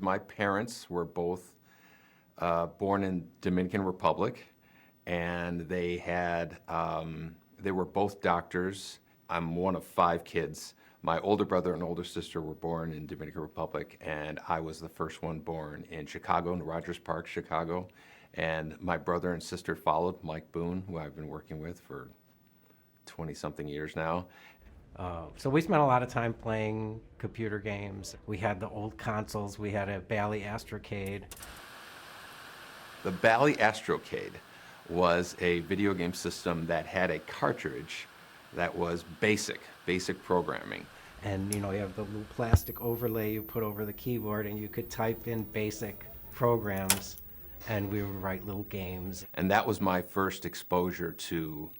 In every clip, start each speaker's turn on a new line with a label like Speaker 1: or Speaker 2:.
Speaker 1: My parents were both born in Dominican Republic, and they were both doctors. I'm one of 5 kids. My older brother and older sister were born in Dominican Republic, and I was the first one born in Chicago, in Rogers Park, Chicago. And my brother and sister followed, Mike Boon, who I've been working with for 20-something years now.
Speaker 2: So we spent a lot of time playing computer games. We had the old consoles. We had a Bally Astrocade.
Speaker 1: The Bally Astrocade was a video game system that had a cartridge that was basic programming.
Speaker 2: And you have the little plastic overlay you put over the keyboard, and you could type in basic programs, and we would write little games.
Speaker 1: And that was my first exposure to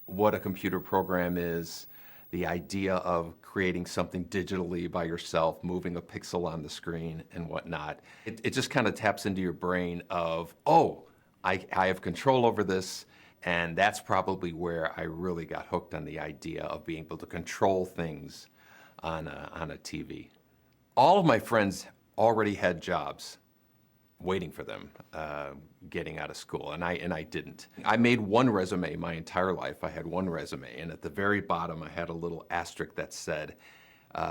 Speaker 1: what a computer program is, the idea of creating something digitally by yourself, moving a pixel on the screen and whatnot. It just kind of taps into your brain of, oh, I have control over this, and that's probably where I really got hooked on the idea of being able to control things on a TV. All of my friends already had jobs waiting for them getting out of school, and I didn't. I made one resume my entire life. I had one resume, and at the very bottom I had a little asterisk that said,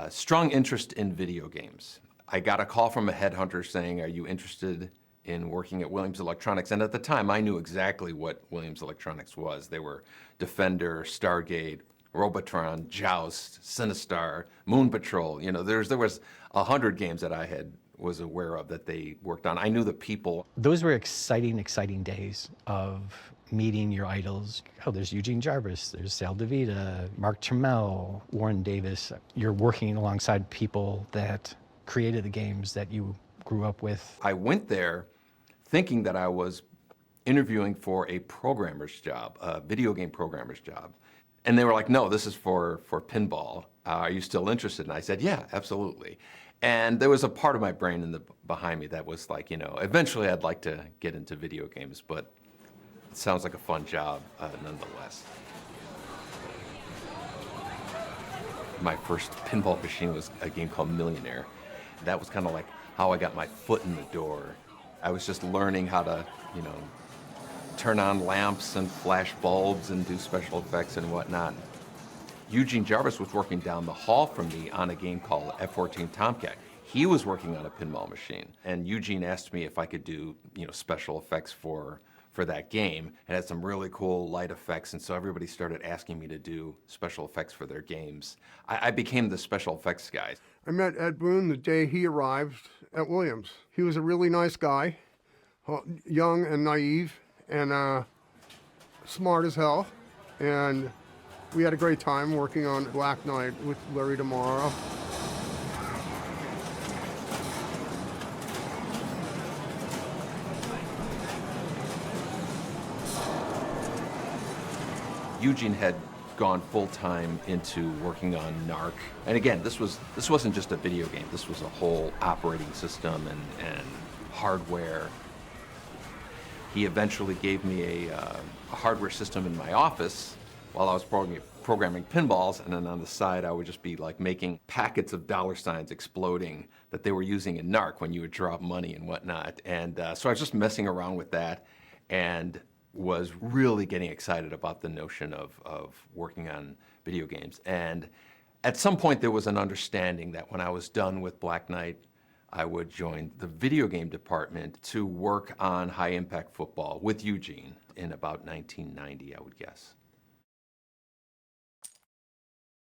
Speaker 1: strong interest in video games. I got a call from a headhunter saying, are you interested in working at Williams Electronics? And at the time I knew exactly what Williams Electronics was. They were Defender, Stargate, Robotron, Joust, Sinistar, Moon Patrol. There was 100 games that I was aware of that they worked on. I knew the people.
Speaker 3: Those were exciting days of meeting your idols. Oh, there's Eugene Jarvis, there's Sal DeVita, Mark Trammell, Warren Davis. You're working alongside people that created the games that you grew up with.
Speaker 1: I went there thinking that I was interviewing for a programmer's job, a video game programmer's job. And they were like, no, this is for pinball. Are you still interested? And I said, yeah, absolutely. And there was a part of my brain behind me that was like, eventually I'd like to get into video games, but it sounds like a fun job nonetheless. My first pinball machine was a game called Millionaire. That was kind of like how I got my foot in the door. I was just learning how to, turn on lamps and flash bulbs and do special effects and whatnot. Eugene Jarvis was working down the hall from me on a game called F-14 Tomcat. He was working on a pinball machine, and Eugene asked me if I could do, special effects for that game. It had some really cool light effects, and so everybody started asking me to do special effects for their games. I became the special effects guy.
Speaker 4: I met Ed Boon the day he arrived at Williams. He was a really nice guy, young and naive, and smart as hell, and we had a great time working on Black Knight with Larry Tomorrow.
Speaker 1: Eugene had gone full-time into working on NARC. And again, this wasn't just a video game. This was a whole operating system and hardware. He eventually gave me a hardware system in my office while I was programming pinballs, and then on the side I would just be like making packets of dollar signs exploding that they were using in NARC when you would drop money and whatnot. And so I was just messing around with that and was really getting excited about the notion of working on video games. And at some point there was an understanding that when I was done with Black Knight, I would join the video game department to work on high-impact football with Eugene in about 1990, I would guess.